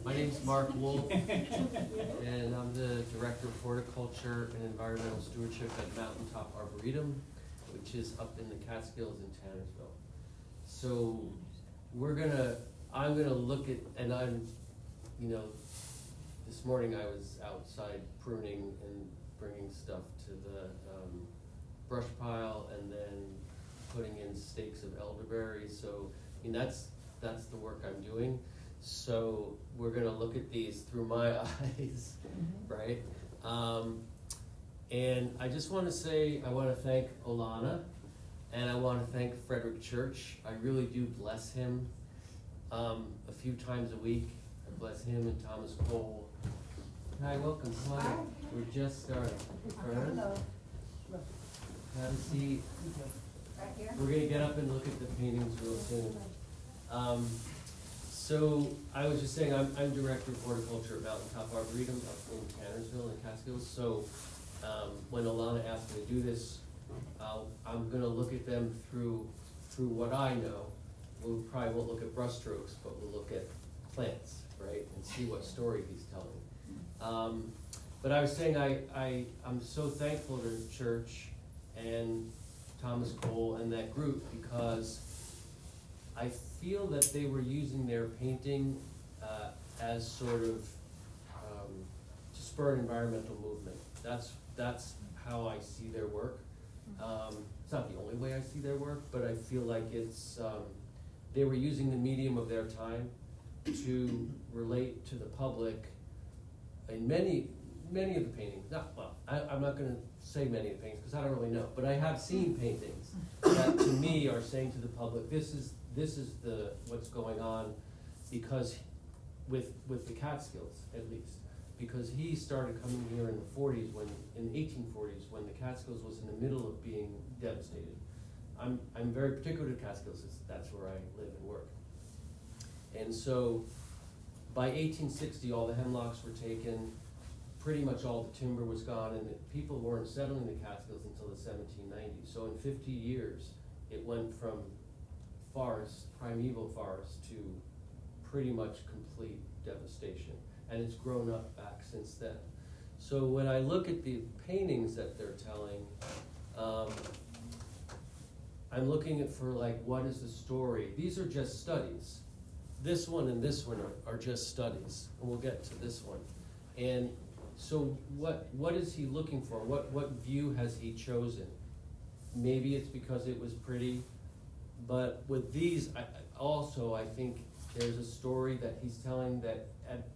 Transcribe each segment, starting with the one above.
My name's Marc Wolf, and I'm the Director of Horticulture and Environmental Stewardship at Mountain Top Arboretum, which is up in the Catskills in Tannersville. So I'm gonna look at, and this morning I was outside pruning and bringing stuff to the brush pile and then putting in stakes of elderberry. So, that's the work I'm doing. So we're gonna look at these through my eyes, right? And I just wanna say, I wanna thank Olana, and I wanna thank Frederick Church. I really do bless him a few times a week. I bless him and Thomas Cole. Hi, welcome, come on in. We're just starting. Hello. Have a seat. Right here? We're gonna get up and look at the paintings real soon. So I was just saying, I'm Director of Horticulture at Mountain Top Arboretum up in Tannersville and Catskills. So when Olana asked me to do this, I'm gonna look at them through what I know. We probably won't look at brushstrokes, but we'll look at plants, right, and see what story he's telling. But I was saying, I'm so thankful to the church and Thomas Cole and that group, because I feel that they were using their painting as sort of to spur an environmental movement. That's how I see their work. It's not the only way I see their work, but I feel like it's they were using the medium of their time to relate to the public in many of the paintings. I'm not going to say many of the paintings because I don't really know, but I have seen paintings that to me are saying to the public, this is what's going on, because with the Catskills at least, because he started coming here in the 40s, in the 1840s, when the Catskills was in the middle of being devastated. I'm very particular to Catskills, that's where I live and work. And so by 1860, all the hemlocks were taken, pretty much all the timber was gone, and the people weren't settling the Catskills until the 1790s. So in 50 years, it went from forest, primeval forest, to pretty much complete devastation. And it's grown up back since then. So when I look at the paintings that they're telling, I'm looking at what is the story? These are just studies. This one and this one are just studies, and we'll get to this one. And so what is he looking for? What view has he chosen? Maybe it's because it was pretty, but with these, I think there's a story that he's telling that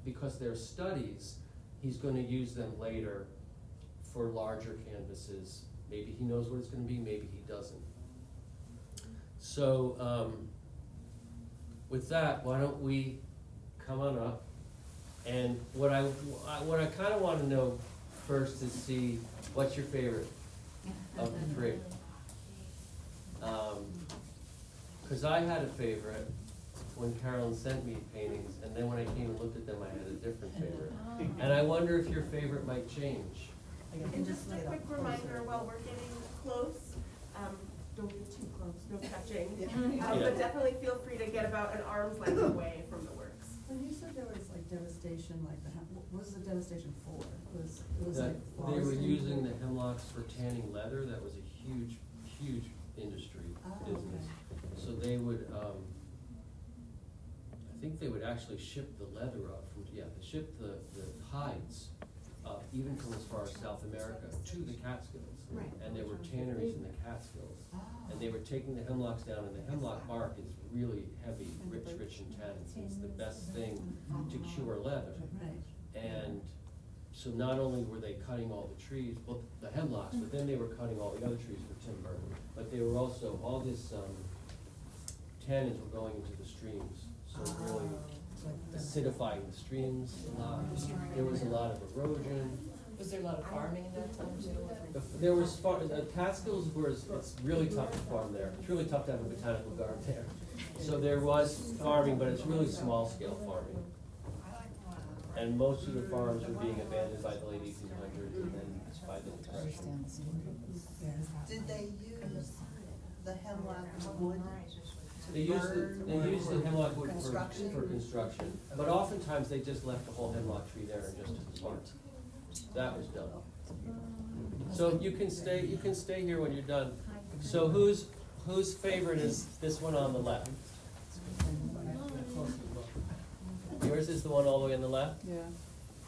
because they're studies, he's going to use them later for larger canvases. Maybe he knows what it's going to be, maybe he doesn't. So with that, why don't we come on up? And what I kind of want to know first is see what's your favorite of the three. Because I had a favorite when Carolyn sent me paintings, and then when I came and looked at them, I had a different favorite. And I wonder if your favorite might change. And just a quick reminder, while we're getting close, don't get too close, no touching. But definitely feel free to get about an arm's length away from the works. When you said there was devastation, what was the devastation for? It was That like they were foresting? using the hemlocks for tanning leather. That was a huge industry business. Okay. So they would, I think they would actually ship the leather up ship the hides up, even from as far as South America, to the Catskills. Right. And there were tanneries in the Catskills. Oh. And they were taking the hemlocks down, and the hemlock bark is really heavy, rich in tannins. It's the best thing to cure leather. Right. And so not only were they cutting all the trees, well, the hemlocks, but then they were cutting all the other trees for timber. But they were also, all this tannins were going into the streams. So really acidifying the streams a lot. There was a lot of erosion. Was there a lot of farming in that time too? There was Catskills it's really tough to farm there. It's really tough to have a botanical garden there. So there was farming, but it's really small scale farming. And most of the farms were being abandoned by the late 1800s and then by the Depression. Did they use the hemlock wood They use the hemlock wood Construction. for construction, but oftentimes they just left the whole hemlock tree there and just took the bark. That was done. So you can stay here when you're done. So whose favorite is this one on the left? Yours is the one all the way on the left? Yeah.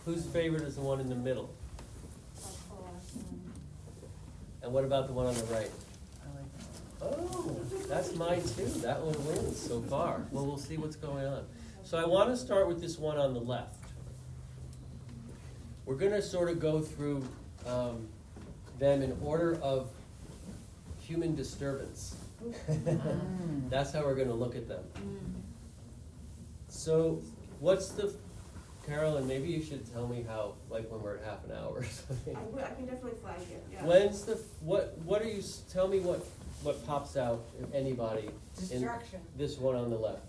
Whose favorite is the one in the middle? And what about the one on the right? Oh, that's mine too. That one wins so far. Well, we'll see what's going on. So I want to start with this one on the left. We're going to sort of go through them in order of human disturbance. That's how we're going to look at them. So what's the, Carolyn, maybe you should tell me how, like when we're at half an hour or something. I can definitely flag it, yeah. When's the, what are you, tell me what pops out, if anybody, in Destruction. this one on the left?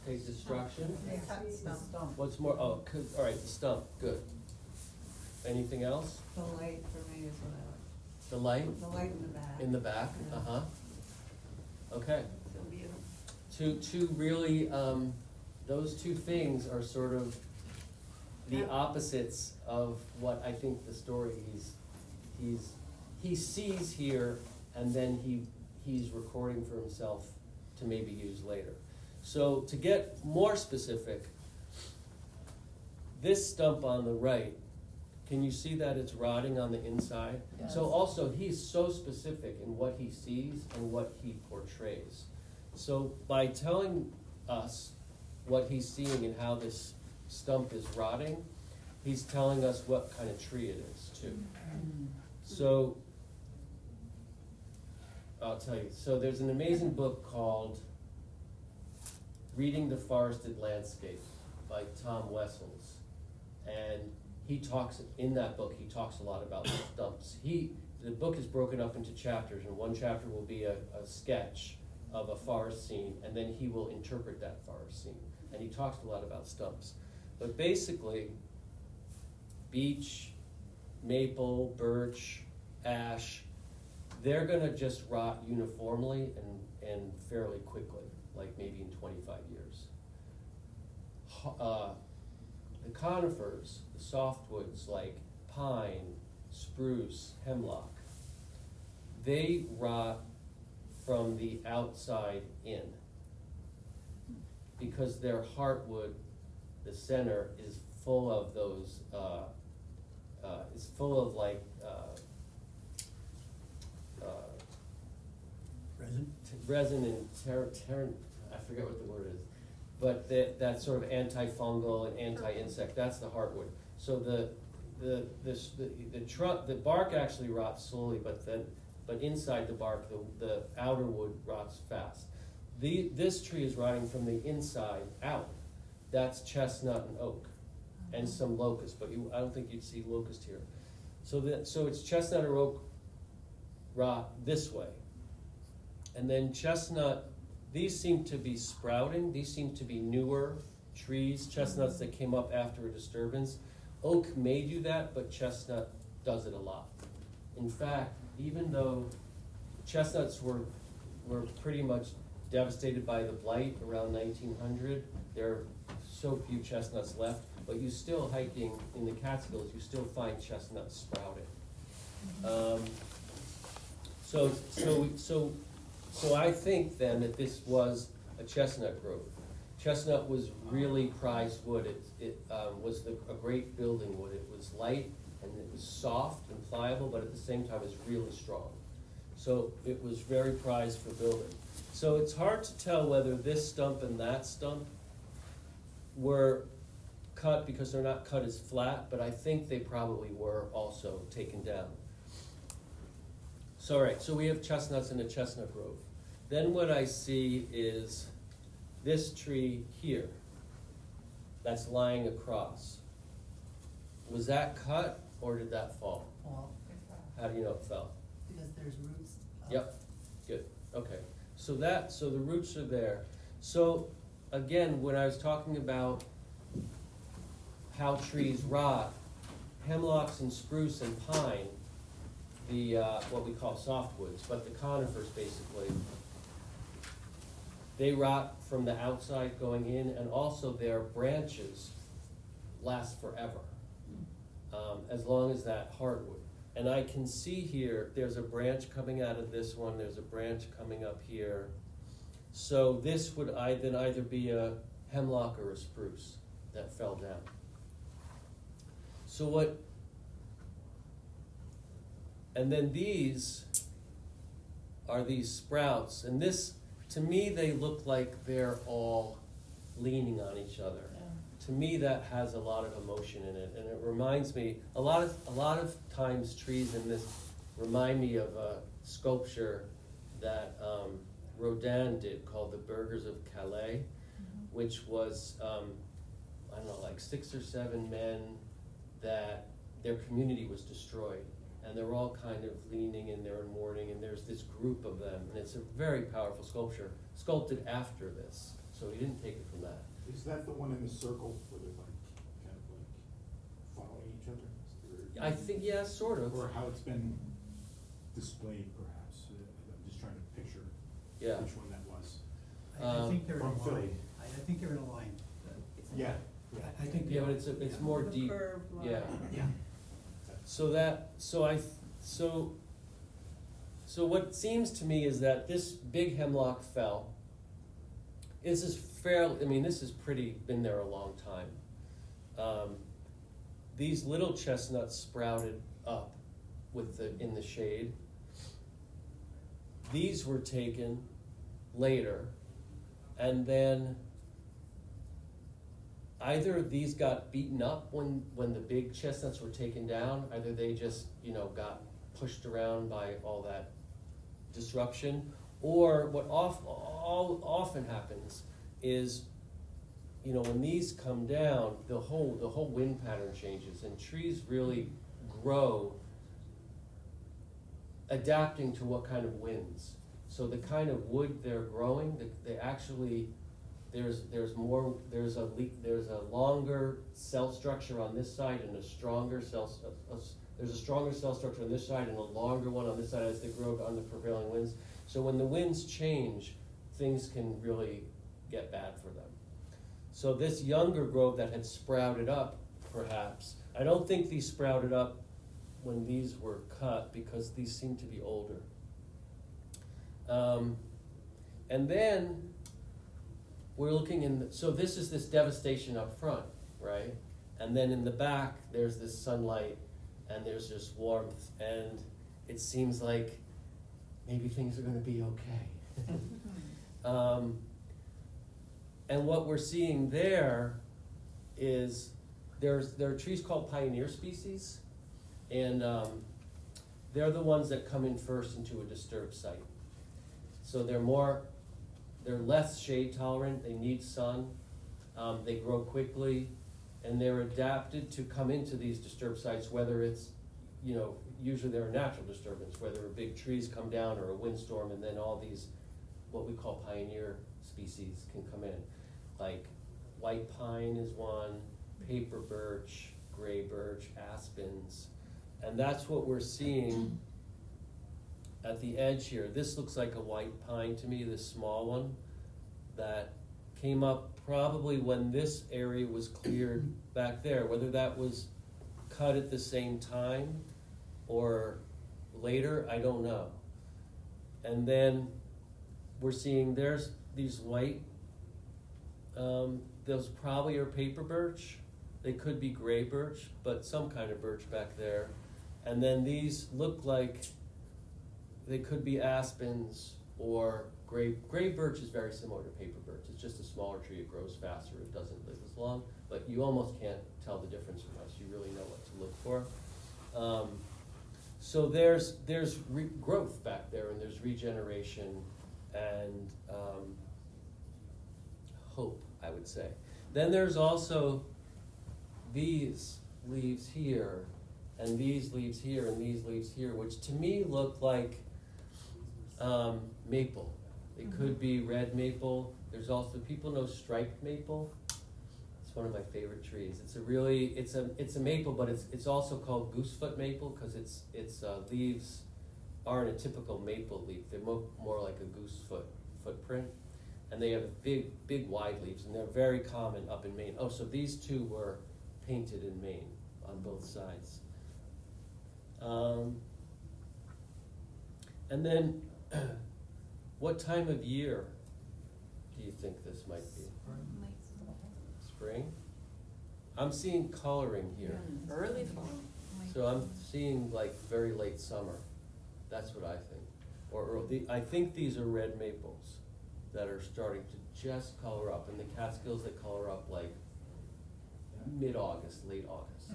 Okay, destruction. What's more, all right, the stump, good. Anything else? The light for me is what I like. The light The light in the back. in the back, Yeah. uh-huh. Okay, So beautiful. two really, those two things are sort of the opposites of what I think the story he sees here, and then he's recording for himself to maybe use later. So to get more specific, this stump on the right, can you see that it's rotting on the inside? Yes. So also, he's so specific in what he sees and what he portrays. So by telling us what he's seeing and how this stump is rotting, he's telling us what kind of tree it is too. So, I'll tell you, so there's an amazing book called Reading the Forested Landscape by Tom Wessels. And he talks, in that book, he talks a lot about the stumps. The book is broken up into chapters, and one chapter will be a sketch of a forest scene, and then he will interpret that forest scene. And he talks a lot about stumps. But basically, beech, maple, birch, ash, they're gonna just rot uniformly and fairly quickly, like maybe in 25 years. The conifers, the softwoods like pine, spruce, hemlock, they rot from the outside in, because their heartwood, the center, is full of those, is full of like, resin and I forget what the word is, but that sort of antifungal and anti-insect, that's the heartwood. So the trunk, the bark actually rots slowly, but inside the bark, the outer wood rots fast. This tree is rotting from the inside out. That's chestnut and oak, and some locust, but I don't think you'd see locust here. So it's chestnut or oak rot this way. And then chestnut, these seem to be sprouting. These seem to be newer trees, chestnuts that came up after a disturbance. Oak may do that, but chestnut does it a lot. In fact, even though chestnuts were pretty much devastated by the blight around 1900, there are so few chestnuts left, but you still, hiking in the Catskills, you still find chestnuts sprouting. So I think then that this was a chestnut grove. Chestnut was really prized wood. It was a great building wood. It was light and it was soft and pliable, but at the same time it was really strong. So it was very prized for building. So it's hard to tell whether this stump and that stump were cut, because they're not cut as flat, but I think they probably were also taken down. So, all right, so we have chestnuts in a chestnut grove. Then what I see is this tree here that's lying across. Was that cut or did that fall? Well, How do you know it fell? because there's roots. Yep, good, okay. So the roots are there. So again, when I was talking about how trees rot, hemlocks and spruce and pine, the what we call softwoods, but the conifers basically, they rot from the outside going in, and also their branches last forever, as long as that hardwood. And I can see here, there's a branch coming out of this one, there's a branch coming up here. So this would then either be a hemlock or a spruce that fell down. So and then these are these sprouts, and this, to me, they look like they're all leaning on each other. To me, that has a lot of emotion in it, and it reminds me, a lot of times trees in this remind me of a sculpture that Rodin did called The Burghers of Calais, which was, I don't know, like 6 or 7 men that their community was destroyed. And they're all kind of leaning and they're in mourning, and there's this group of them, and it's a very powerful sculpture, sculpted after this, so he didn't take it from that. Is that the one in the circle where they're like, kind of like following each other? I think, yeah, sort of. Or how it's been displayed, perhaps. I'm just trying to picture Yeah. which one that was. I think they're in From a Philly. line. I think they're in a line. Yeah. I think. Yeah, but it's more The deep, curved line. yeah. Yeah. So what seems to me is that this big hemlock fell. This is this has been there a long time. These little chestnuts sprouted up in the shade. These were taken later, and then either these got beaten up when the big chestnuts were taken down, either they just, got pushed around by all that disruption, or what often happens is, when these come down, the whole wind pattern changes, and trees really grow adapting to what kind of winds. So the kind of wood they're growing, they actually, there's a longer cell structure on this side and a stronger there's a stronger cell structure on this side and a longer one on this side as they grow on the prevailing winds. So when the winds change, things can really get bad for them. So this younger growth that had sprouted up, perhaps, I don't think these sprouted up when these were cut, because these seem to be older. And then we're looking so this is this devastation up front, right? And then in the back, there's this sunlight and there's this warmth, and it seems like maybe things are gonna be okay. And what we're seeing there is there are trees called pioneer species, and they're the ones that come in first into a disturbed site. So they're less shade tolerant, they need sun, they grow quickly, and they're adapted to come into these disturbed sites, whether it's, usually they're a natural disturbance, whether big trees come down or a windstorm, and then all these, what we call pioneer species can come in. Like white pine is one, paper birch, gray birch, aspens, and that's what we're seeing at the edge here. This looks like a white pine to me, this small one that came up probably when this area was cleared back there. Whether that was cut at the same time or later, I don't know. And then we're seeing there's these white, those probably are paper birch. They could be gray birch, but some kind of birch back there. And then these look like they could be aspens or gray birch is very similar to paper birch. It's just a smaller tree, it grows faster, it doesn't live as long, but you almost can't tell the difference unless you really know what to look for. So there's growth back there, and there's regeneration and hope, I would say. Then there's also these leaves here, and these leaves here, and these leaves here, which to me look like maple. It could be red maple. There's also, people know striped maple. It's one of my favorite trees. It's a maple, but it's also called goosefoot maple because its leaves aren't a typical maple leaf. They're more like a goosefoot footprint. and they have big wide leaves, and they're very common up in Maine. Oh, so these two were painted in Maine on both sides. And then, what time of year do you think this might be? Spring? I'm seeing coloring here. Early fall. So I'm seeing like very late summer. That's what I think. Or early, I think these are red maples that are starting to just color up, and the Catskills that color up like mid-August, late August.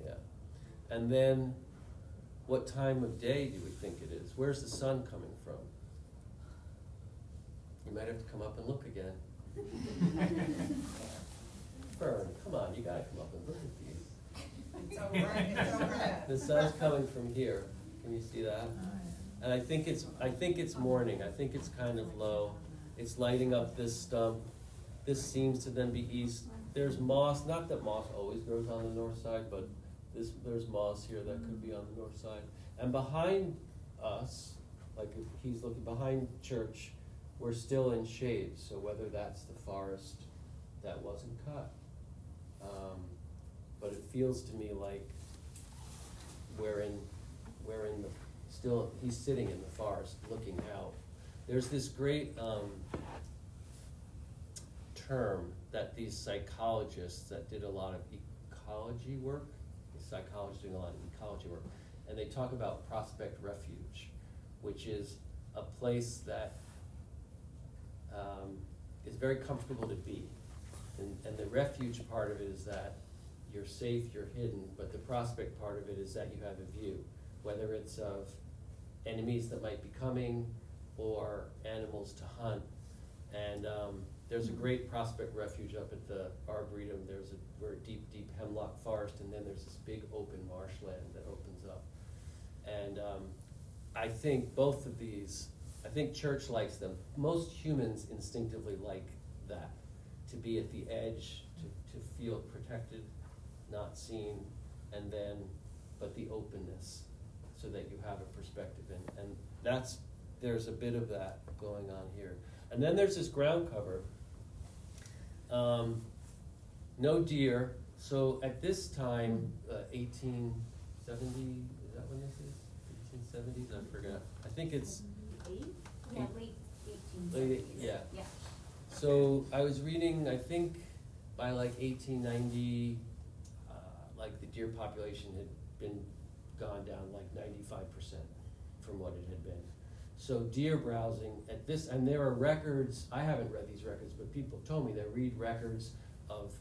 Yeah. And then, what time of day do we think it is? Where's the sun coming from? You might have to come up and look again. Fern, come on, you gotta come up and look at these. It's all right, it's all right. The sun's coming from here. Can you see that? And I think it's morning. I think it's kind of low. It's lighting up this stump. This seems to then be east. There's moss, not that moss always grows on the north side, but there's moss here that could be on the north side. And behind us, like if he's looking behind church, we're still in shade. So whether that's the forest that wasn't cut. But it feels to me like he's sitting in the forest looking out. There's this great term that these psychologists that did a lot of ecology work, psychologists doing a lot of ecology work, and they talk about prospect refuge, which is a place that is very comfortable to be. And the refuge part of it is that you're safe, you're hidden, but the prospect part of it is that you have a view, whether it's of enemies that might be coming or animals to hunt. And there's a great prospect refuge up at the Arboretum. We're a deep hemlock forest, and then there's this big open marshland that opens up. And I think both of these, I think church likes them. Most humans instinctively like that, to be at the edge, to feel protected, not seen, and then, but the openness, so that you have a perspective in. And there's a bit of that going on here. And then there's this ground cover. No deer. So at this time, 1870, is that when this is? 1870s? I forgot. I think it's... Yeah, late 1870s. Yeah. Yeah. So I was reading, I think by like 1890, like the deer population had been gone down like 95% from what it had been. So deer browsing at this, and there are records, I haven't read these records, but people told me they read records of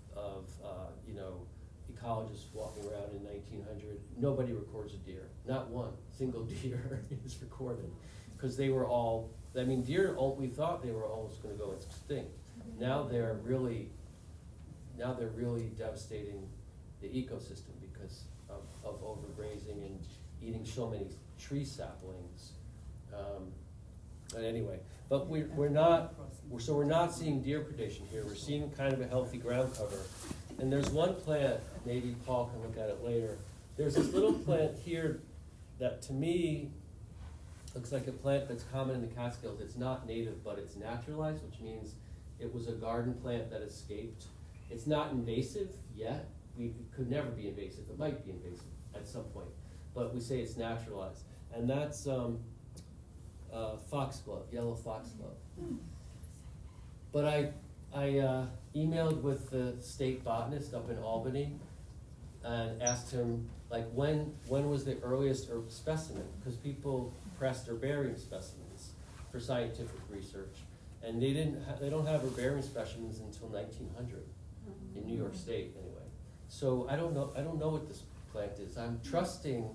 ecologists walking around in 1900. Nobody records a deer, not one single deer is recorded, because they were all, I mean, deer, we thought they were almost going to go extinct. Now they're really devastating the ecosystem because of overgrazing and eating so many tree saplings. But anyway, but we're not seeing deer predation here. We're seeing kind of a healthy ground cover. And there's one plant, maybe Paul can look at it later. There's this little plant here that to me looks like a plant that's common in the Catskills. It's not native, but it's naturalized, which means it was a garden plant that escaped. It's not invasive yet. It could never be invasive. It might be invasive at some point, but we say it's naturalized. And that's foxglove, yellow foxglove. But I emailed with the state botanist up in Albany and asked him, like, when was the earliest specimen? Because people pressed herbarium specimens for scientific research, and they don't have herbarium specimens until 1900 in New York State, anyway. So I don't know what this plant is. I'm trusting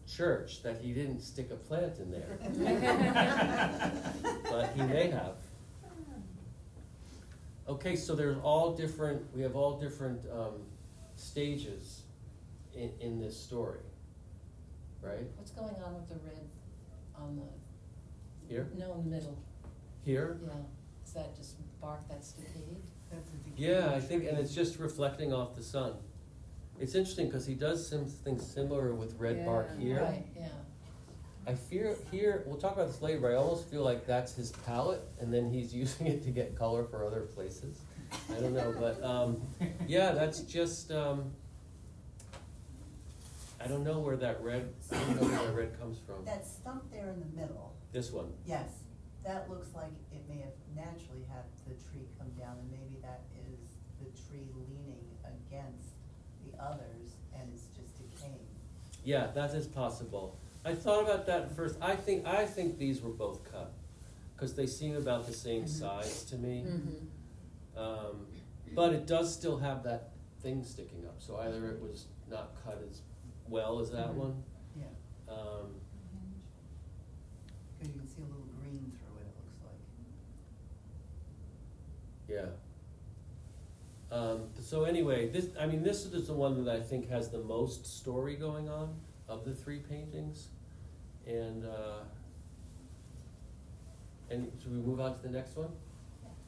Church that he didn't stick a plant in there, but he may have. Okay, so we have all different stages in this story, right? What's going on with the red on the... Here? No, in the middle. Here? Yeah. Is that just bark that's decayed? That's a decayed Yeah, I think, tree. and it's just reflecting off the sun. It's interesting because he does something similar with red bark Yeah. here. Right, yeah. I fear here, we'll talk about this later, but I almost feel like that's his palette, and then he's using it to get color for other places. I don't know, but, yeah, that's just, I don't know where that red, I don't know where that red comes from. That stump there in the middle, This one, yes, that looks like it may have naturally had the tree come down, and maybe that is the tree leaning against the others, and it's just decaying. yeah, that is possible. I thought about that at first, I think these were both cut, cause they seem about the same size to me. But it does still have that thing sticking up, so either it was not cut as well as that one. Yeah, because you can see a little green through it, it looks like. Yeah. So anyway, this is the one that I think has the most story going on of the three paintings. And should we move on to the next one?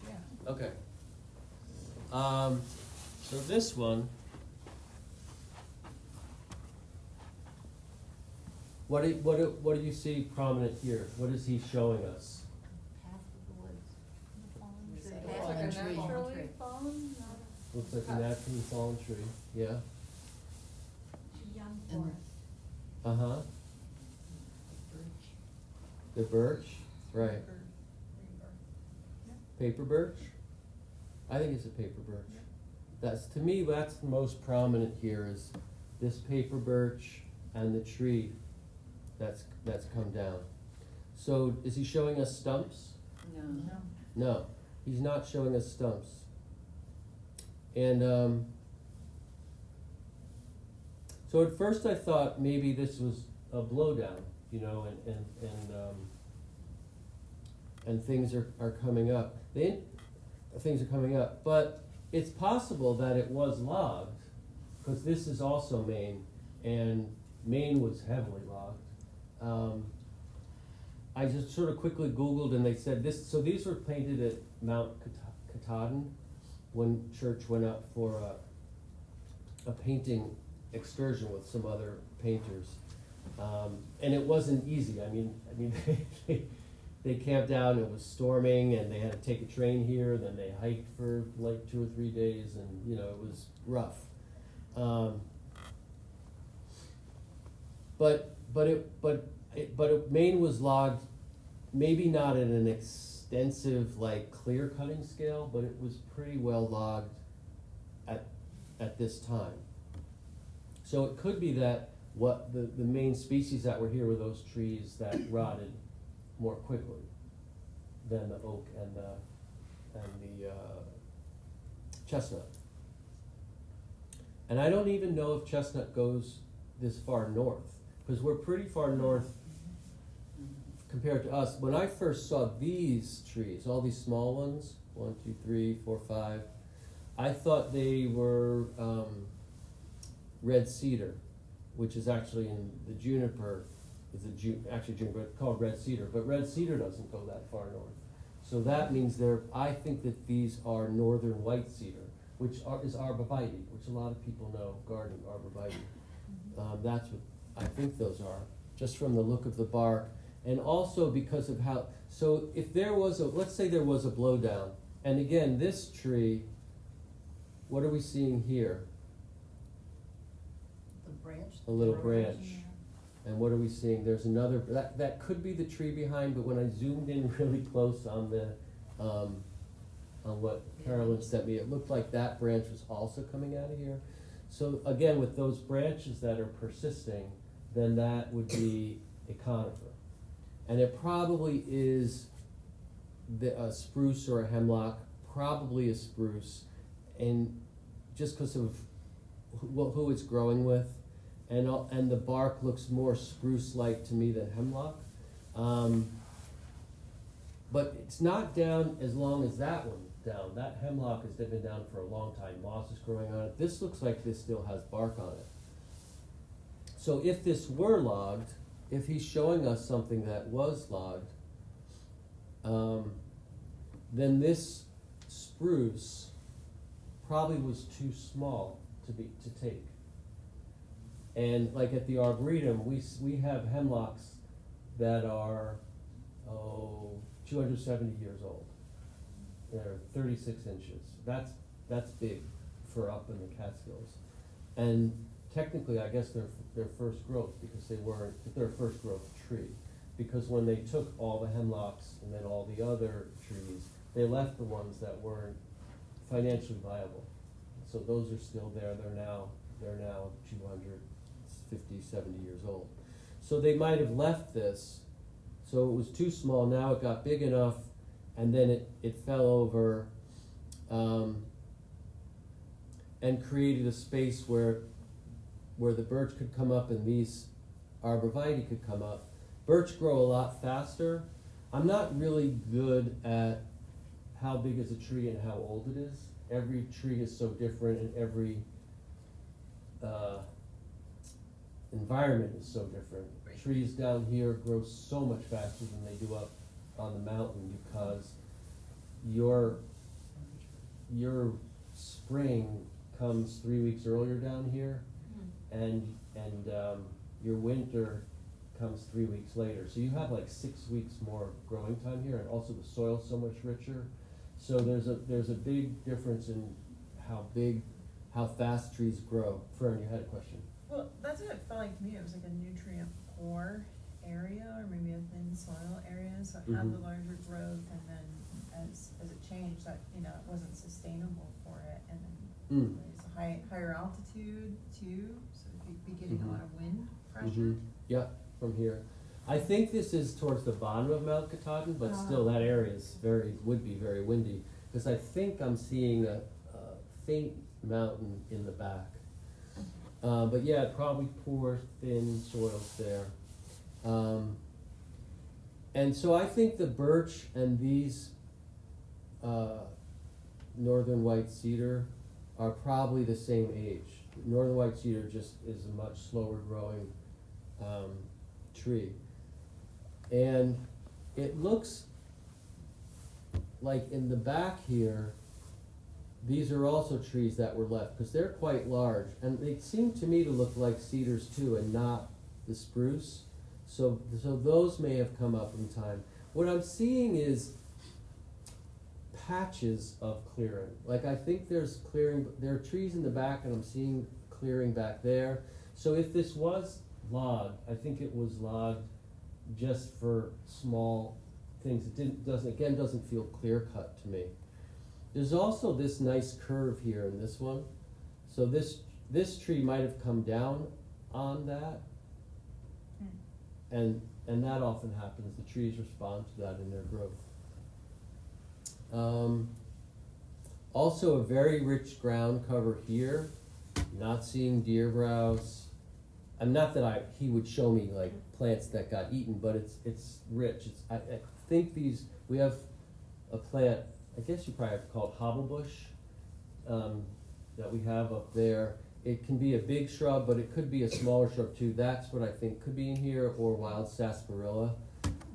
Yeah. Okay. So this one, what do you see prominent here? What is he showing us? Path of the woods. It's Path like a like fallen a tree. naturally fallen, Looks like a naturally fallen tree, yeah. young And- forest. Uh-huh, the birch, right. Paper birch? I think it's a paper birch. That's, to me, that's the most prominent here is this paper birch and the tree that's come down. So is he showing us stumps? No. No, he's not showing us stumps. And so at first I thought maybe this was a blowdown, you know, and things are coming up. Things are coming up, but it's possible that it was logged, because this is also Maine, and Maine was heavily logged. I just sort of quickly Googled, and they said this. So these were painted at Mount Katahdin when Church went up for a painting excursion with some other painters, and it wasn't easy. I mean, they camped out. It was storming, and they had to take a train here. Then they hiked for like 2 or 3 days, and you know it was rough. But Maine was logged, maybe not at an extensive like clear cutting scale, but it was pretty well logged at this time. So it could be that what the main species that were here were those trees that rotted more quickly than the oak and the chestnut. And I don't even know if chestnut goes this far north, because we're pretty far north compared to us. When I first saw these trees, all these small ones, 1, 2, 3, 4, 5, I thought they were red cedar, which is actually in the juniper. It's actually juniper, it's called red cedar, but red cedar doesn't go that far north. So that means I think that these are northern white cedar, which is arborvitae, which a lot of people know, gardening, arborvitae. That's what I think those are, just from the look of the bark, and also because of how, so if there was let's say there was a blowdown, and again, this tree, what are we seeing here? The branch? A little branch. And what are we seeing? There's another, that could be the tree behind, but when I zoomed in really close on the, on what Carolyn sent me, it looked like that branch was also coming out of here. So again, with those branches that are persisting, then that would be a conifer. And it probably is a spruce or a hemlock, probably a spruce, and just because of who it's growing with. And the bark looks more spruce-like to me than hemlock. But it's not down as long as that one down. That hemlock has been down for a long time. Moss is growing on it. This looks like this still has bark on it. So if this were logged, if he's showing us something that was logged, then this spruce probably was too small to take. And like at the Arboretum, we have hemlocks that are, 270 years old. They're 36 inches. That's big for up in the Catskills. And technically, I guess they're first growth because they weren't, they're first growth tree. Because when they took all the hemlocks and then all the other trees, they left the ones that weren't financially viable. So those are still there. They're now 250, 70 years old. So they might have left this. So it was too small. Now it got big enough, and then it fell over and created a space where the birch could come up and these arborvitae could come up. Birch grow a lot faster. I'm not really good at how big is a tree and how old it is. Every tree is so different, and every environment is so different. Right. Trees down here grow so much faster than they do up on the mountain because your spring comes 3 weeks earlier down here, and your winter comes 3 weeks later. So you have like 6 weeks more growing time here, and also the soil's so much richer. So there's a big difference in how fast trees grow. Fern, you had a question. Well, that's what it felt like to me. It was like a nutrient poor area, or maybe a thin soil area, so it had the larger growth, and then as it changed, that, you know, it wasn't sustainable for it, and then it's a higher altitude too, so you'd be getting a lot of wind pressure. Yeah, from here. I think this is towards the bottom of Mount Katahdin, but still that area is would be very windy, because I think I'm seeing a faint mountain in the back. But yeah, probably poor, thin soils there. And so I think the birch and these northern white cedar are probably the same age. Northern white cedar just is a much slower growing tree. And it looks like in the back here, these are also trees that were left, because they're quite large, and they seem to me to look like cedars too, and not the spruce. So those may have come up in time. What I'm seeing is patches of clearing. Like, I think there's clearing, there are trees in the back, and I'm seeing clearing back there. So if this was logged, I think it was logged just for small things. It doesn't feel clear cut to me. There's also this nice curve here in this one. So this tree might have come down on that, and that often happens. The trees respond to that in their growth. Also a very rich ground cover here. Not seeing deer browse. And not that he would show me like plants that got eaten, but it's rich. I think we have a plant, I guess you probably have to call it hobblebush, that we have up there. It can be a big shrub, but it could be a smaller shrub too. That's what I think could be in here, or wild sarsaparilla.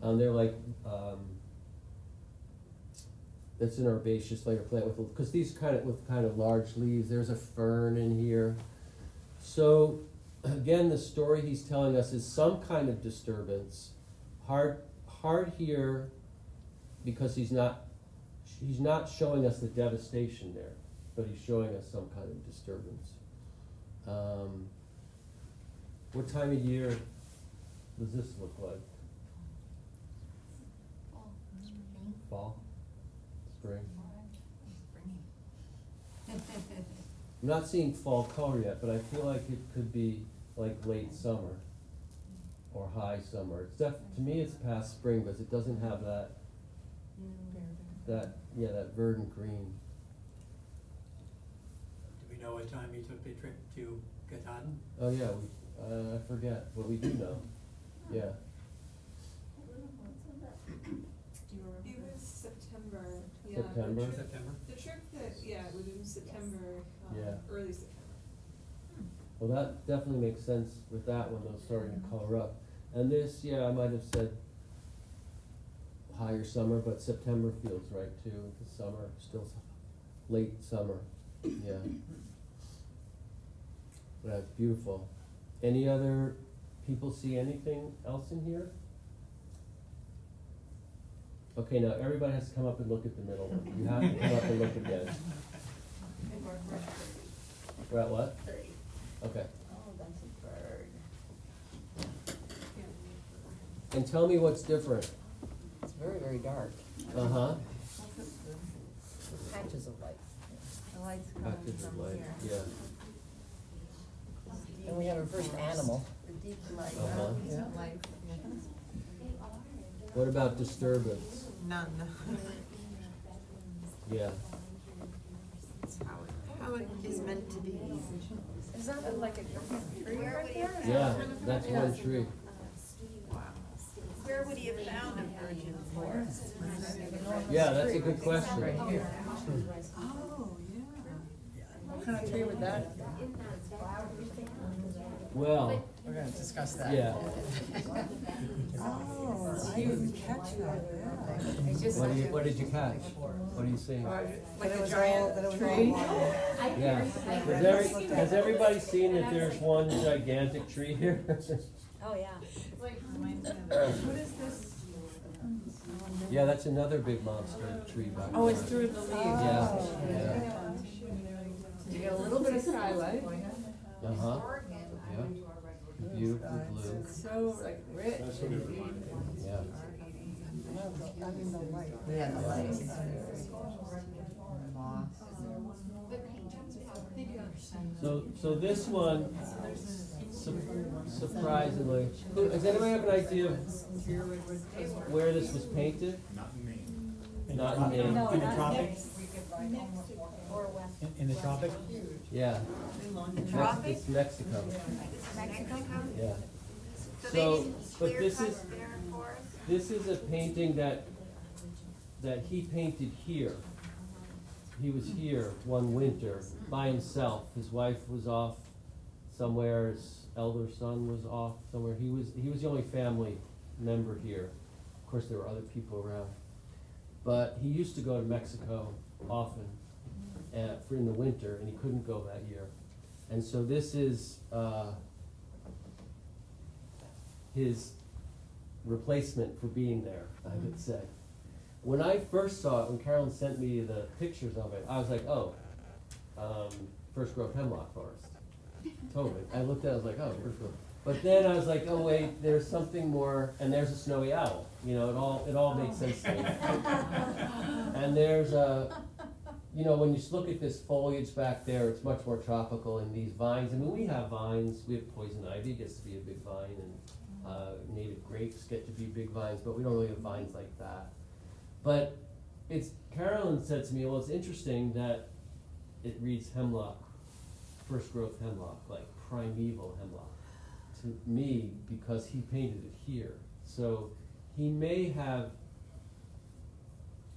They're like, that's an herbaceous layer plant because these with kind of large leaves. There's a fern in here. So again, the story he's telling us is some kind of disturbance. Hard here, because he's not showing us the devastation there, but he's showing us some kind of disturbance. What time of year does this look like? Fall? Spring? I'm not seeing fall color yet, but I feel like it could be like late summer or high summer. It's to me it's past spring, because it doesn't have that verdant green. Do we know what time you took the trip to Katahdin? Oh yeah, I forget, but we do know. Yeah. Do you remember? It was September, yeah. September? September? The trip that, yeah, it was in September, Yeah. early September. Well, that definitely makes sense with that one, though, starting to color up. And this, yeah, I might have said higher summer, but September feels right too. The summer, still late summer, yeah. That's beautiful. Any other people see anything else in here? Okay, now everybody has to come up and look at the middle one. You have to come up and look again. And we're 30. We're at what? 30. Okay. Oh, that's a bird. And tell me what's different. It's very, very dark, Uh-huh. with patches of light. The light's coming Patches of from light, here. yeah. And we have our first animal. The deep light. Uh-huh. Yeah. Light. What about disturbance? None. Yeah. It's how it is meant to be. Is that like a different tree right there? Yeah, that's one tree. Where would you have found a virgin forest? Yeah, that's a good question. Right here. Oh, yeah. What kind of tree would that? Well, We're gonna discuss that. yeah. Oh, I didn't catch that, yeah. It's just What did you catch? What are you seeing? like a giant tree. Yeah. Has everybody seen that there's one gigantic tree here? Oh, yeah. What is this? Yeah, that's another big monster tree back there. Oh, it's through the leaves. Yeah, yeah. You get a little bit of skylight. Uh-huh. Yeah. Beautiful blue. So like rich. That's what it reminded me of. Yeah. Yeah, the light. Moss. So this one, surprisingly, does anybody have an idea of where this was painted? Not in Maine. Not in Maine. In the tropics? Or west. In the tropics? Yeah. Tropics? It's Mexico. Mexico? Yeah. So they So, didn't but clear this cut is, their forest? this is a painting that he painted here. He was here one winter by himself. His wife was off somewhere, his elder son was off somewhere. He was the only family member here. Of course, there were other people around. But he used to go to Mexico often for in the winter, and he couldn't go that year. And so this is his replacement for being there, I would say. When I first saw it, when Carolyn sent me the pictures of it, I was like, oh, first growth hemlock forest. Totally. I looked at it, I was like, oh, first growth. But then I was like, oh wait, there's something more, and there's a snowy owl. You know, it all makes sense to me. And there's when you look at this foliage back there, it's much more tropical, and these vines, I mean, we have vines, we have poison ivy, gets to be a big vine, and native grapes get to be big vines, but we don't really have vines like that. But Carolyn said to me, well, it's interesting that it reads hemlock, first growth hemlock, like primeval hemlock, to me, because he painted it here. So he may have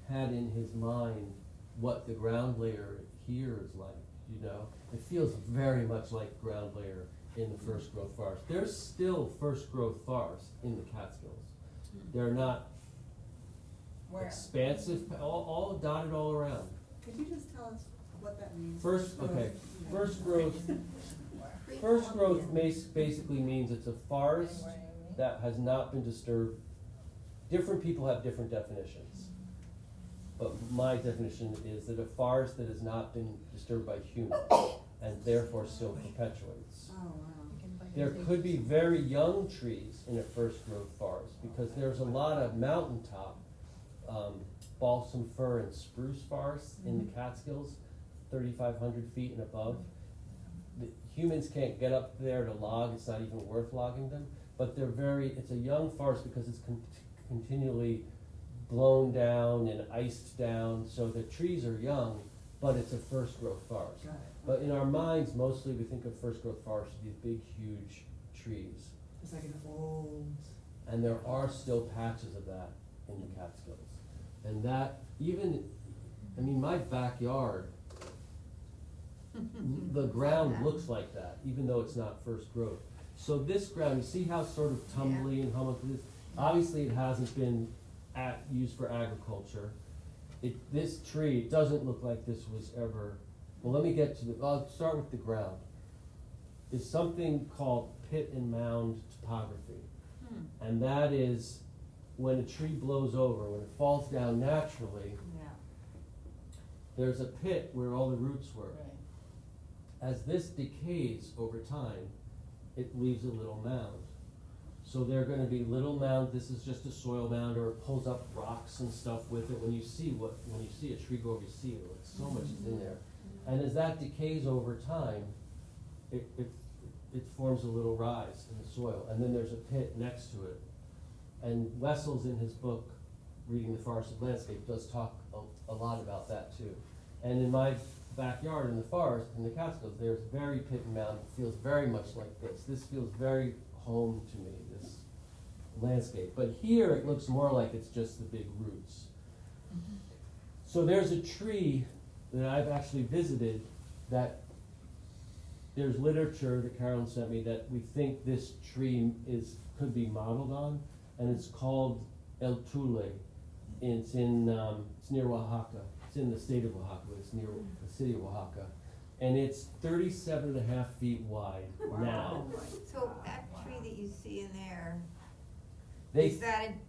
had in his mind what the ground layer here is like, you know? It feels very much like ground layer in the first growth forest. There's still first growth forests in the Catskills. They're not expansive, all dotted all around. Could you just tell us what that means? First growth basically means it's a forest that has not been disturbed. Different people have different definitions. But my definition is that a forest that has not been disturbed by humans and therefore still perpetuates. Oh, wow. There could be very young trees in a first growth forest because there's a lot of mountaintop balsam fir and spruce forests in the Catskills, 3,500 feet and above. The humans can't get up there to log, it's not even worth logging them, but it's a young forest because it's continually blown down and iced down, so the trees are young, but it's a first growth forest. Got it. But in our minds, mostly we think of first growth forests as these big, huge trees. It's like an old. And there are still patches of that in the Catskills. And that, my backyard, the ground looks like that, even though it's not first growth. So this ground, you see how sort of tumbly and hummocky it is? Obviously it hasn't been used for agriculture. This tree, it doesn't look like this was ever, well, let me get to I'll start with the ground. It's something called pit and mound topography. And that is when a tree blows over, when it falls down naturally, Yeah. there's a pit where all the roots were. Right. As this decays over time, it leaves a little mound. So there are gonna be little mound, this is just a soil mound, or it pulls up rocks and stuff with it. When you see a tree grow over, you see it, like so much is in there. And as that decays over time, it forms a little rise in the soil, and then there's a pit next to it. And Wessel's in his book, Reading the Forested Landscape, does talk a lot about that too. And in my backyard in the forest, in the Catskills, there's very pit and mound, it feels very much like this. This feels very home to me, this landscape. But here, it looks more like it's just the big roots. So there's a tree that I've actually visited that there's literature that Carolyn sent me that we think this tree could be modeled on, and it's called El Tule. It's near Oaxaca. It's in the state of Oaxaca, but it's near the city of Oaxaca. And it's 37.5 feet wide now. So that tree that you see in there, They, is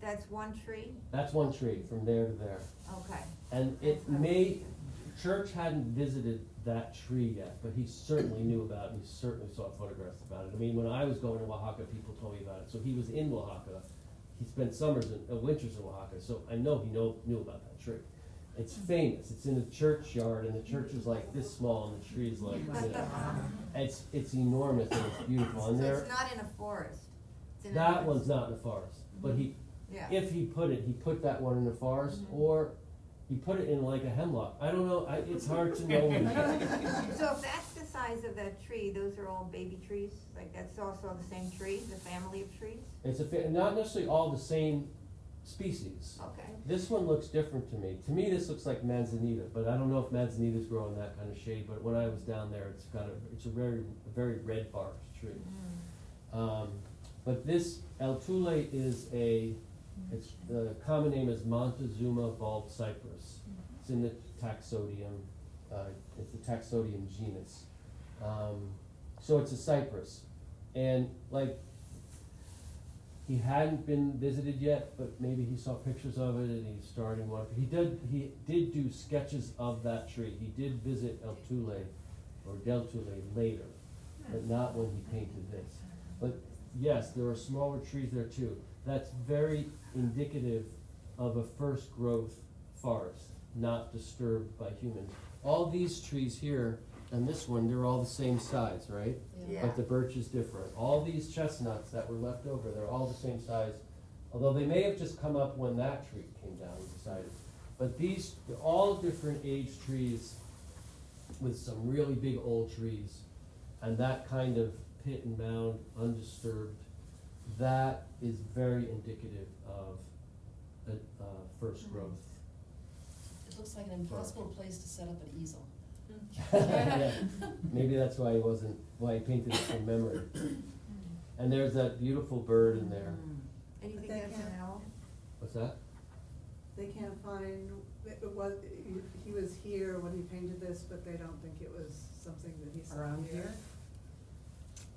that's one tree? that's one tree from there to there. Okay. And Church hadn't visited that tree yet, but he certainly knew about it, and he certainly saw photographs about it. I mean, when I was going to Oaxaca, people told me about it. So he was in Oaxaca. He spent winters in Oaxaca, so I know he knew about that tree. It's famous. It's in a churchyard, and the church is like this small, and the tree is like, it's enormous and it's beautiful. And So there, it's not in a forest? It's in that one's not in the forest, but Yeah. if he put that one in the forest, or he put it in like a hemlock. I don't know, it's hard to know. So if that's the size of that tree, those are all baby trees? Like that's also the same tree, the family of trees? It's not necessarily all the same species. Okay. This one looks different to me. To me, this looks like manzanita, but I don't know if manzanitas grow in that kind of shade, but when I was down there, it's a very red barked tree. But this El Tule is the common name is Montezuma bulb cypress. It's in the taxodium, it's the taxodium genus. So it's a cypress. And like, he hadn't been visited yet, but maybe he saw pictures of it and he's starting one. He did do sketches of that tree. He did visit El Tule or Del Tule later, but not when he painted this. But yes, there are smaller trees there too. That's very indicative of a first growth forest, not disturbed by humans. All these trees here and this one, they're all the same size, right? Yeah. But the birch is different. All these chestnuts that were left over, they're all the same size, although they may have just come up when that tree came down and decided. But these, they're all different age trees with some really big old trees, and that kind of pit and mound, undisturbed, that is very indicative of the first growth. It looks like an impossible place to set up an easel. Yeah. Maybe that's why he painted it from memory. And there's that beautiful bird in there. And you think They that's an can't- owl? What's that? They can't find, he was here when he painted this, but they don't think it was something that he saw Around here. here?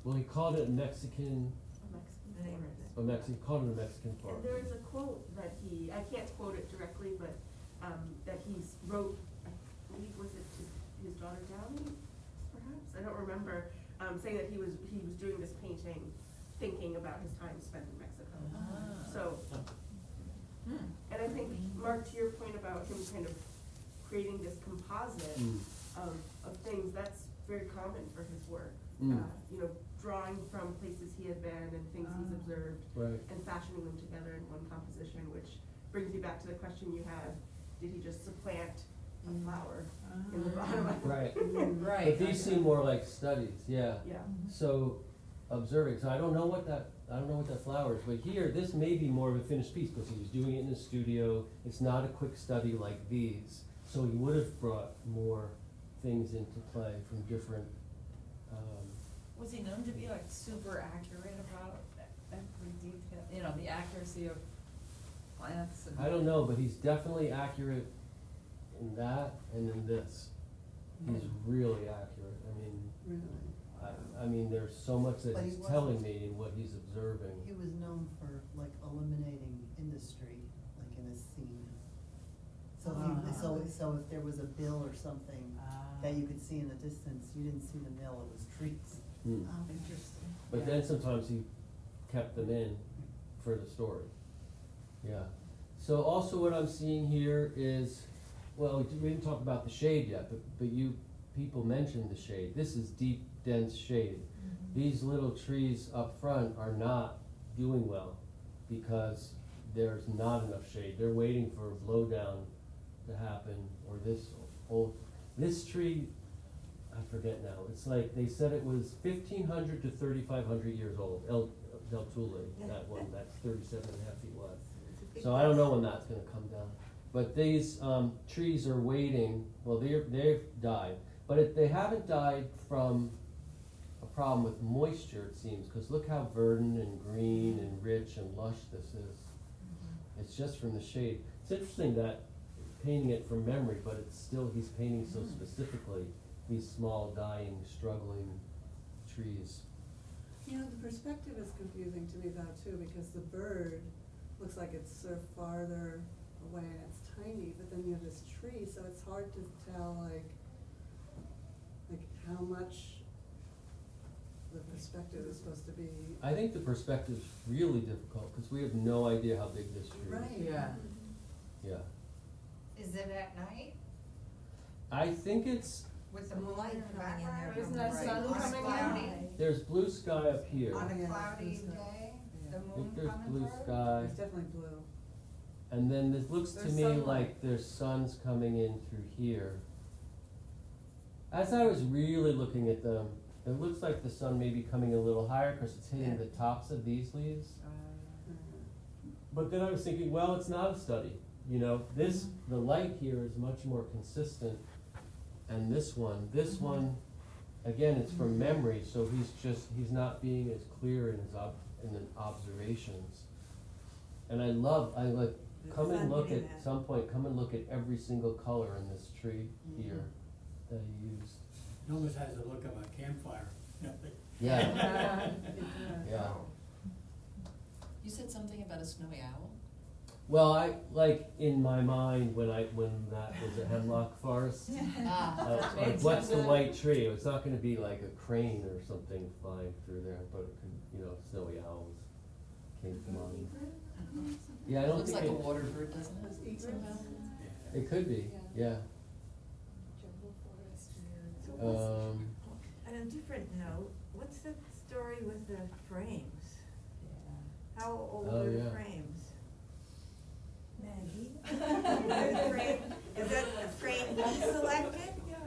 Well, he called it Mexican, The name of it. he called it a Mexican And forest. there is a quote that I can't quote it directly, but, that he's wrote, I believe, was it to his daughter Downey, perhaps? I don't remember, saying that he was doing this painting, thinking about his time spent in Mexico. So, and I think, Mark, to your point about him kind of creating this composite of things, that's very common for his work. Drawing from places he had been and things he's observed, Right. and fashioning them together in one composition, which brings you back to the question you had, did he just supplant a flower in the bottom of it? Right. Right. But these seem more like studies, yeah. Yeah. So, observing, so I don't know what that flower is, but here, this may be more of a finished piece, because he was doing it in the studio. It's not a quick study like these, so he would have brought more things into play from different, Was he known to be like super accurate about every detail, the accuracy of plants and? I don't know, but he's definitely accurate in that and in this. He's really accurate. I mean, there's so much that But he he's wasn't- telling me in what he's observing. He was known for like eliminating industry, like in a scene. So if you, so if there was a mill or something that you could see in the distance, you didn't see the mill, it was trees. Hmm. Oh, interesting. But then sometimes he kept them in for the story. Yeah. So also what I'm seeing here is, well, we didn't talk about the shade yet, but you people mentioned the shade. This is deep, dense shade. These little trees up front are not doing well because there's not enough shade. They're waiting for a blowdown to happen, or this tree, I forget now, it's like, they said it was 1,500 to 3,500 years old, Del Tule, that one, that's 37 and a half feet wide. So I don't know when that's gonna come down. But these trees are waiting, well, they've died, but they haven't died from a problem with moisture, it seems, because look how verdant and green and rich and lush this is. It's just from the shade. It's interesting that painting it from memory, but it's still, he's painting so specifically these small, dying, struggling trees. You know, the perspective is confusing to me though too, because the bird looks like it's sort of farther away and it's tiny, but then you have this tree, so it's hard to tell like how much the perspective is supposed to be. I think the perspective's really difficult, because we have no idea how big this tree is. Right. Yeah. Yeah. Is it at night? I think it's, With the light coming in there Isn't from the that right. sun On a coming in? cloudy- there's blue sky up here. On I a Yeah, cloudy blue sky. day, the think moon there's coming blue through? sky. It's definitely blue. And then this looks to There's me sunlight. like there's suns coming in through here. As I was really looking at them, it looks like the sun may be coming a little higher because it's hitting Yeah. the tops of these leaves. Mhm. But then I was thinking, well, it's not a study. You know, the light here is much more consistent. And this one, again, it's from memory, so he's not being as clear in his observations. And I like, come The and sun look hitting at, that. some point, come and look at every single color in this tree here that he used. It almost has the look of a campfire. Yeah, It does. yeah. You said something about a snowy owl? Well, I, like, in my mind, when that was a hemlock forest, like, what's the white tree? It's not gonna be like a crane or something flying through there, but it could, snowy owls came to mind. Yeah, I It don't looks think like a it, water bird, doesn't Those it? egrets. Somehow? it could be, yeah. On a different note, what's the story with the frames? How old Oh, are the yeah. frames? Maggie? Is that the frame you selected? Yeah,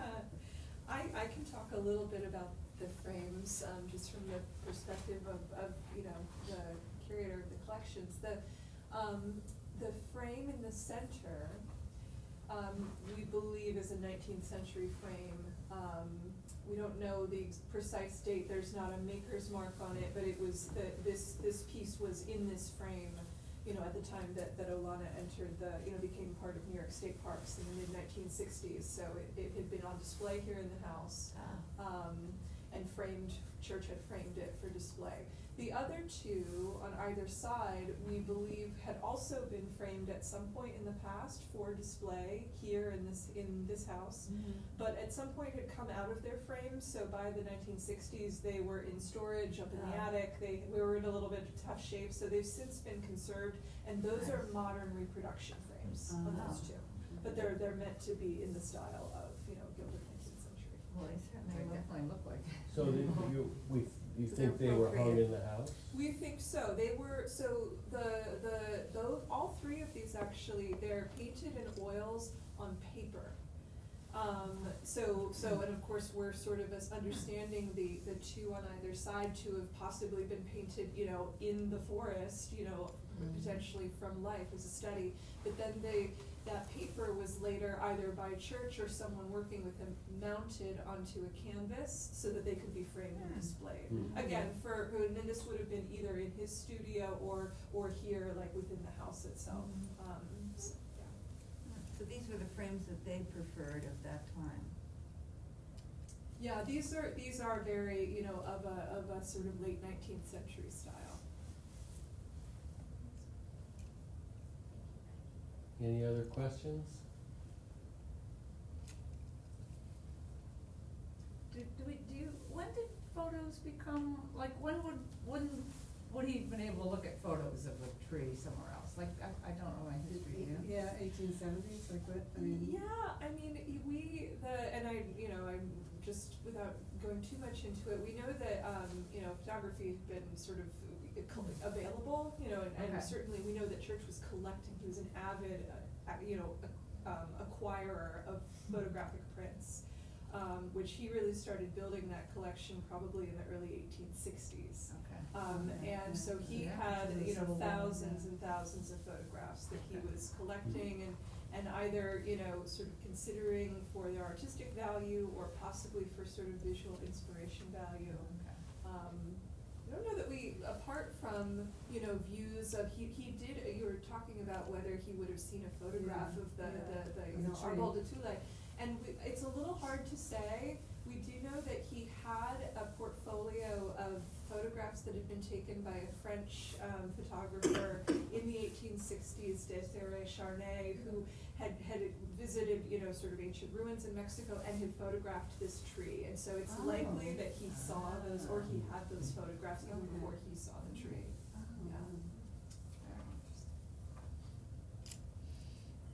I can talk a little bit about the frames, just from the perspective of the curator of the collections. The frame in the center, we believe is a 19th century frame. We don't know the precise date, there's not a maker's mark on it, but it was, this piece was in this frame, at the time that Olana entered became part of New York State Parks in the mid-1960s, so it had been on display here in the house. And Church had framed it for display. The other two on either side, we believe, had also been framed at some point in the past for display here in this house. But at some point had come out of their frames, so by the 1960s, they were in storage up in the attic. We were in a little bit of tough shape, so they've since been conserved, and those are modern reproduction frames of those two. But they're meant to be in the style of, gilded 19th century. Well, they certainly They look. definitely look like it. So you So think they're they were hung appropriate. in the house? We think so. They were, all three of these actually, they're painted in oils on paper. And of course, we're sort of understanding the two on either side to have possibly been painted, in the forest, potentially from life as a study. But then that paper was later either by Church or someone working with them mounted onto a canvas so that they could be framed and displayed. Again, and then this would have been either in his studio or here, like within the house itself. So these were the frames that they preferred at that time. Yeah, these are very, of a sort of late 19th century style. Any other questions? When did photos become, like, when would he have been able to look at photos of a tree somewhere else? Like, I don't know my history, you know? Yeah, 1870s, like what, I mean. Yeah, I mean, I'm just, without going too much into it, we know that, photography had been sort of available, and Okay. certainly we know that Church was collecting, he was an avid, acquirer of photographic prints, which he really started building that collection probably in the early 1860s. Okay. And so he Yeah. had, After the Civil War, thousands yeah. and thousands of photographs that he Okay. was collecting and either, sort of considering for their artistic value or possibly for sort of visual inspiration value. Okay. I don't know that we, apart from, views of, he did, you were talking about whether he would have seen a photograph Yeah, of the Of the tree. Arbol de Tulay. And it's a little hard to say. We do know that he had a portfolio of photographs that had been taken by a French photographer in the 1860s, Desiré Charnay, who had visited, sort of ancient ruins in Mexico and had photographed this tree. And so it's Oh. likely that he saw those, or he had those photographs even Okay. before he saw the tree. Yeah. Very interesting.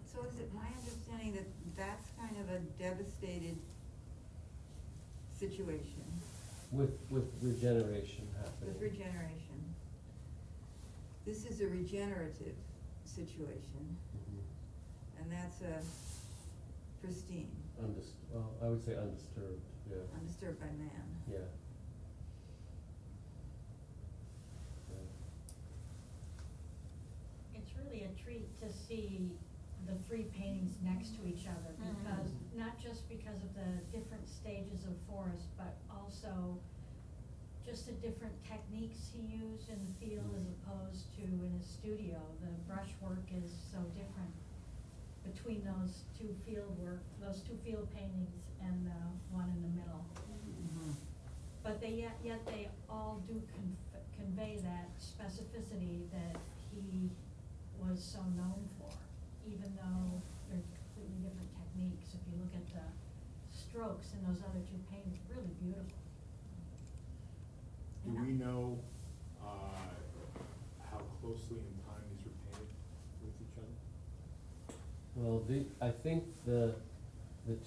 So is it my understanding that that's kind of a devastated situation With regeneration happening. with regeneration? This is a regenerative situation, Mhm. and that's a pristine, Well, I would say undisturbed, yeah, undisturbed by man. yeah. Yeah. It's really a treat to see the three paintings next to each other, because, not just because of the different stages of forest, but also just the different techniques he used in the field as opposed to in his studio. The brushwork is so different between those two field paintings and the one in the middle. But yet they all do convey that specificity that he was so known for, even though they're completely different techniques. If you look at the strokes in those other two paintings, really beautiful. Do we know, how closely in time these were painted with each other? Well, I think the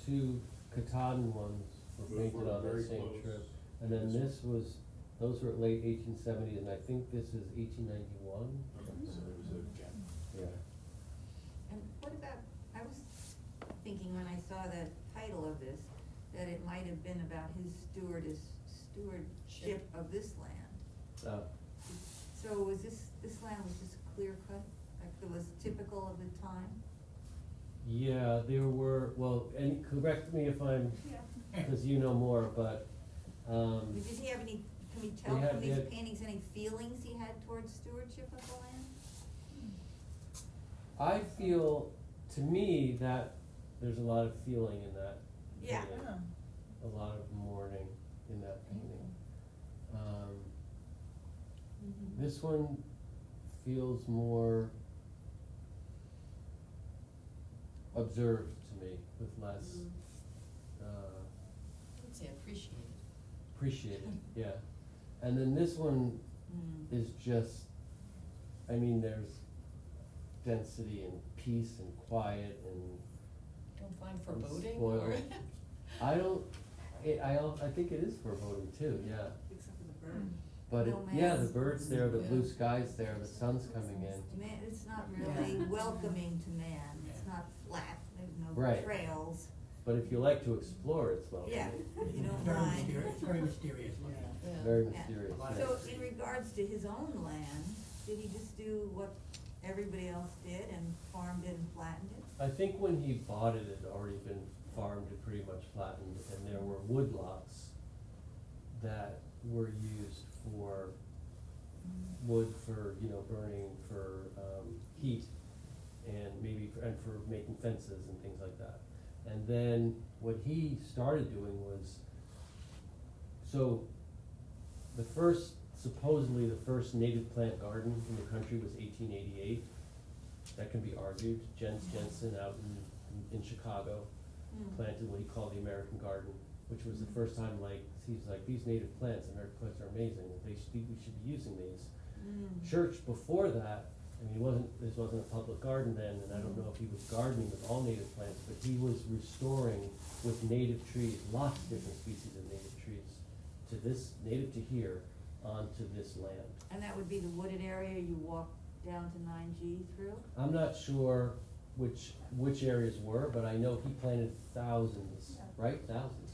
two Katahdin ones were Were painted on the very same close. trip. And then those were late 1870s, and I think this is 1891. Okay, so there was a gap. Yeah. And what about, I was thinking when I saw the title of this, that it might have been about his stewardship of this land. So was this land was just clear cut, like it was typical of the time? Yeah, there were, well, and correct me if I'm, because you know more, but, Did he have any, can we tell They from these had- paintings any feelings he had towards stewardship of the land? I feel, to me, that there's a lot of feeling in that Yeah. painting. Oh. A lot of mourning in that painting. This one feels more observed to me, with less, I would say appreciated. appreciated, yeah. And then this one is just, I mean, there's density and peace and quiet and Don't find and foreboding spoiled. or? I think it is foreboding too, yeah. Except for the bird. But No yeah, man. the bird's there, the blue Yeah. sky's there, the sun's coming in. Man, it's not really Yeah. welcoming to man, it's not flat, there's no Right. trails. But if you like to explore, it's welcoming. Yeah, you don't Very mind. mysterious, very mysterious looking. Yeah. Very Yeah. mysterious, Yeah. yeah. So in regards to his own land, did he just do what everybody else did and farmed it and flattened it? I think when he bought it, it had already been farmed and pretty much flattened, and there were woodlots that were used for wood for, burning for, heat, and maybe, and for making fences and things like that. And then what he started doing was, so supposedly the first native plant garden in the country was 1888. that can be argued. Jens Jensen out in Chicago planted what he called the American Garden, which was the first time, like, he's like, these native plants, American plants are amazing, we should be using these. Church before that, I mean, this wasn't a public garden then, and I don't know if he was gardening with all native plants, but he was restoring with native trees, lots of different species of native trees, to this, native to here, onto this land. And that would be the wooded area you walk down to 9G through? I'm not sure which areas were, but I know he planted thousands, right, thousands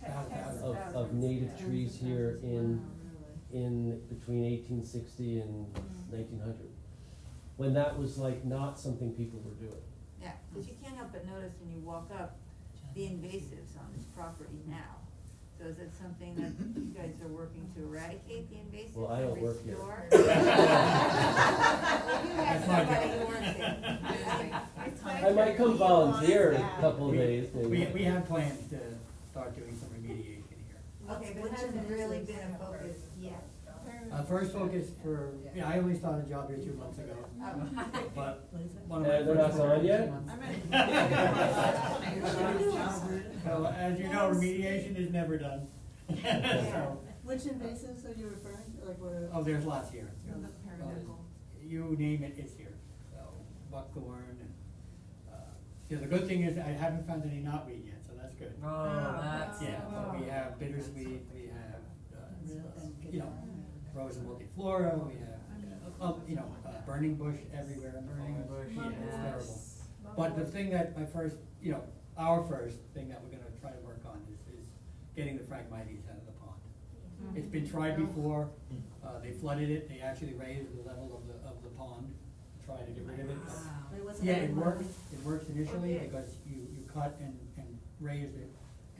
of native trees here in between 1860 and 1900, when that was like not something people were doing. Yeah, because you can't help but notice when you walk up the invasives on this property now. So is it something that you guys are working to eradicate the invasives? Well, I don't work here. Restore? Well, you have somebody who works there. I might come volunteer a couple of days, maybe. We have plans to start doing some remediation here. Okay, but it hasn't really been a focus yet. First focus for, I only started a job here 2 months ago, but one of my And they're not first gone yet? 2 months. So as you know, remediation is never done. So, Which invasives are you referring to, like what are? oh, there's lots here. Paramedical. You name it, it's here. So buckthorn and, the good thing is I haven't found any knotweed yet, so that's good. That's. Yeah, but we have bittersweet, we have, rose and multiflora, we have, burning bush everywhere in the Burning forest. bush, Yeah, it's yes. terrible. But the thing that our first thing that we're gonna try to work on is getting the Phragmites out of the pond. It's been tried before, they flooded it, they actually raised the level of the pond, to try to get rid of it. Wait, what's Yeah, that? it works initially Okay. because you cut and raise it,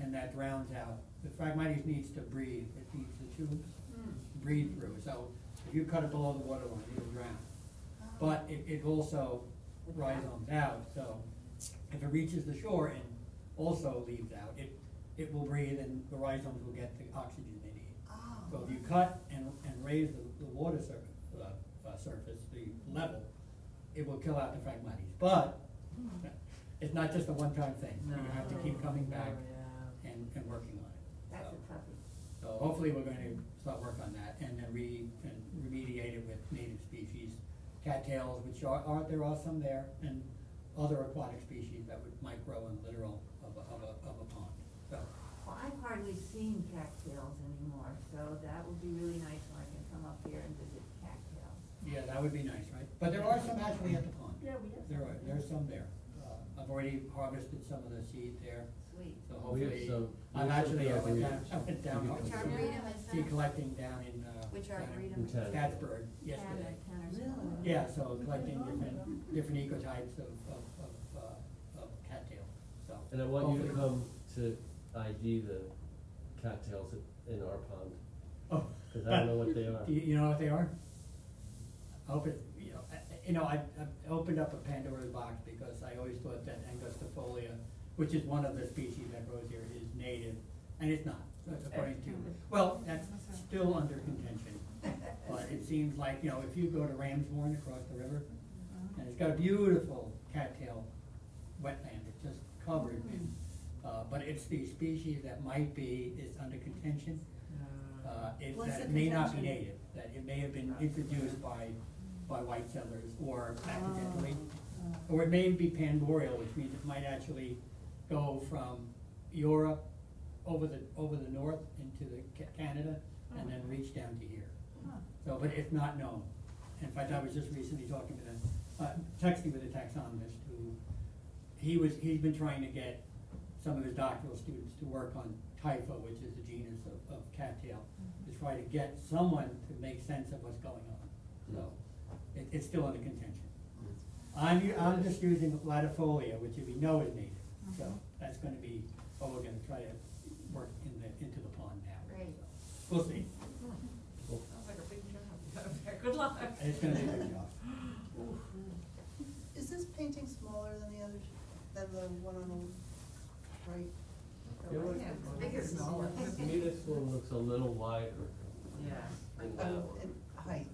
and that drowns out. The Phragmites needs to breathe, it needs the tubes to breathe through, so if you cut it below the water line, it'll drown. But it also rhizomes out, so if it reaches the shore and also leaves out, it will breathe and the rhizomes will get the oxygen they need. So if you cut and raise the water surface, the level, it will kill out the Phragmites. But it's not just a one-time thing. You have to keep coming back and working on it. That's So- a toughie. So hopefully we're going to start work on that and then remediate it with native species, cattails, which there are some there, and other aquatic species that might grow in the littoral of a pond. So, Well, I've hardly seen cattails anymore, so that would be really nice when I can come up here and visit cattails. yeah, that would be nice, right? But there are some actually at the pond. Yeah, we have. There's some there. I've already harvested some of the seed there, Sweet. so We have hopefully, some- I we have some went arboretums. down You on Which can- arboretum is seed that? collecting down in, Which down in arboretum? Tannersville. Cattsburg yesterday. Tannersville. Yeah, so collecting different ecotypes of cattail, so. And I want you to hopefully- come to ID the cattails in our pond, Oh. because I don't know what they are. Do you know what they are? I hope it, I opened up a Pandora's box because I always thought that angustifolia, which is one of the species that grows here, is native, and it's not, according to, well, that's still under contention. But it seems like, if you go to Ramshorn across the river, and it's got a beautiful cattail wetland, it's just covered in, but it's the species that is under contention. What's That the may not be contention? native, that it may have been introduced by white settlers or accidentally. Or it may be panboreal, which means it might actually go from Europe over the north into Canada and then reach down to here. So, but it's not known. In fact, I was just recently talking to texting with a taxonomist who, he's been trying to get some of his doctoral students to work on Typha, which is a genus of cattail, to try to get someone to make sense of what's going on. So, it's still under contention. I'm just using latifolia, which we know is native, so that's gonna be what we're gonna try to work into the pond now. Great. So, we'll see. Sounds like a big job. Good luck. It's gonna be a good job. Is this painting smaller than the others, than the one on the right? It was- Bigger, smaller. To me, this one looks a little wider Yeah. than that one. In height.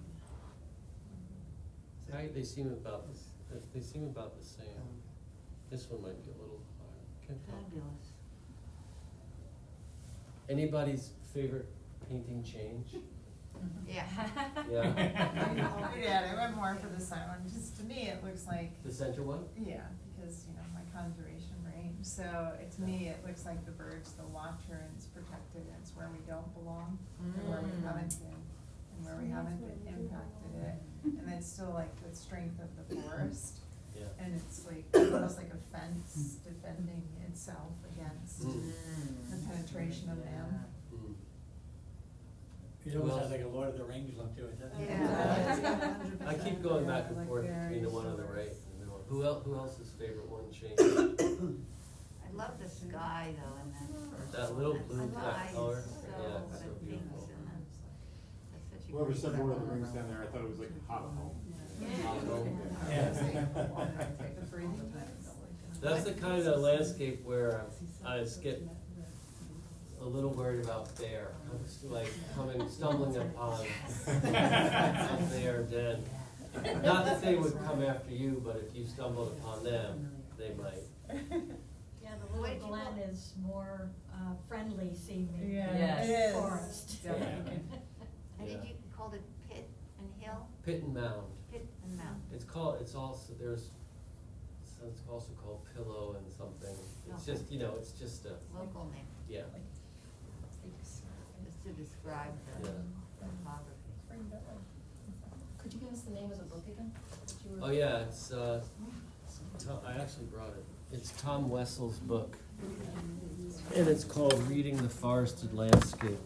Height, they seem about they seem about the same. This one might be a little higher. Can't tell. Fabulous. Anybody's favorite painting change? Yeah. Yeah. Yeah, I went more for the side one, just to me, it looks like, The center one? yeah, because, you know, my conservation range, so to me, it looks like the bird's the watcher and it's protected and it's where we don't belong, and where we haven't been, and where we haven't been impacted it, and it's still like the strength of the forest. Yeah. And it's like, almost like a fence defending itself against the penetration of man. Mm. It almost Well- has like a Lord of the Rings look to it, doesn't it? Yeah. I keep going back and Like forth berries, between the one on the right flowers. and the one. Who else's favorite one changed? I love the sky though, and That little that blue, sky that is color? so, Yeah, it's so the pinks beautiful. and that's such a Whoever great said Lord of the color. Rings down there, I thought it was like hot home. The breathing plants. That's the kind of landscape where I just get a little worried about bear, like stumbling upon a bear den. Not that they would come after you, but if you stumbled upon them, they might. Yeah, the What little did you Glen call- is more forendly seeming Yeah, than Yes. it is. forest. Definitely. And did Yeah. you call it pit and hill? Pit and mound. Pit and mountain. It's also, it's also called pillow and something. It's just, it's just a, Local name, yeah, just to describe the Yeah. topography. Could you give us the name of the book again? that you were- oh yeah, it's, I actually brought it. It's Tom Wessel's book. And it's called Reading the Forested Landscape.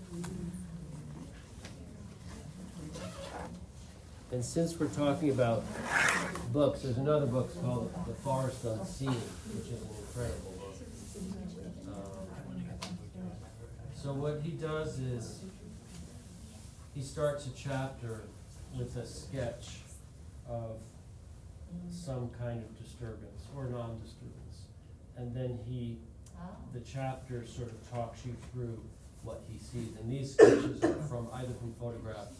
And since we're talking about books, there's another book called The Forest Unseen, which is an incredible book. So what he does is, he starts a chapter with a sketch of some kind of disturbance or non-disturbance. And then the chapter sort of talks you through what he sees. And these sketches are either from photographs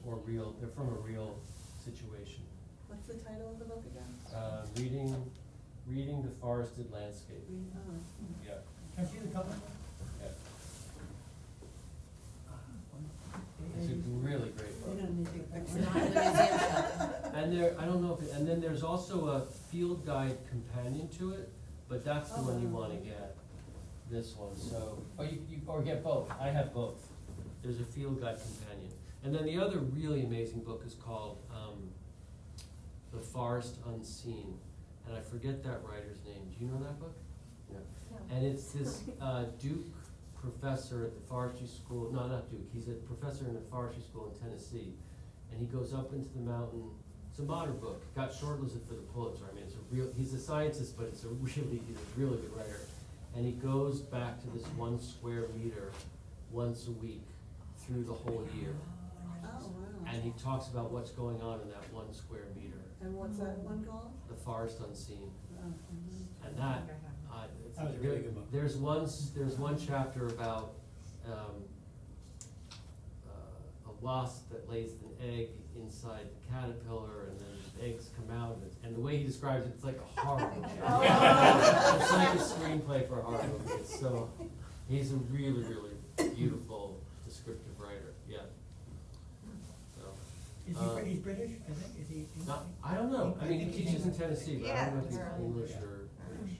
or real, they're from a real situation. What's the title of the book again? Reading the Forested Landscape. Oh. Yeah, Can I see the cover? yeah. It's a really great We book. don't need big It's pictures. not in the museum shop. And I don't know and then there's also a field guide companion to it, but that's the one you wanna get, this one, so, or get both, I have both. There's a field guide companion. And then the other really amazing book is called, The Forest Unseen, and I forget that writer's name, do you know that book? No. And it's this, Duke professor at the forestry school, no, not Duke, he's a professor in a forestry school in Tennessee, and he goes up into the mountain. It's a modern book, got shortlisted for the Pulitzer. I mean, he's a scientist, but he's a really good writer. And he goes back to this 1 square meter once a week through the whole year. Oh, wow. And he talks about what's going on in that 1 square meter, And what's that one called? The Forest Unseen. Oh, mhm. And that, it's That was a really good book. There's one chapter about a wasp that lays an egg inside the caterpillar, and then the eggs come out, and the way he describes it, it's like a horror movie. It's like a screenplay for a horror movie. He's a really beautiful descriptive writer, yeah. So, He's British, I think, is he? I don't know, I mean, he teaches in Tennessee, but I don't know if he's Yeah. English or British.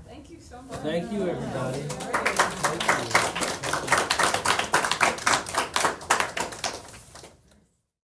Thank you so much. Thank you, everybody. Thank you.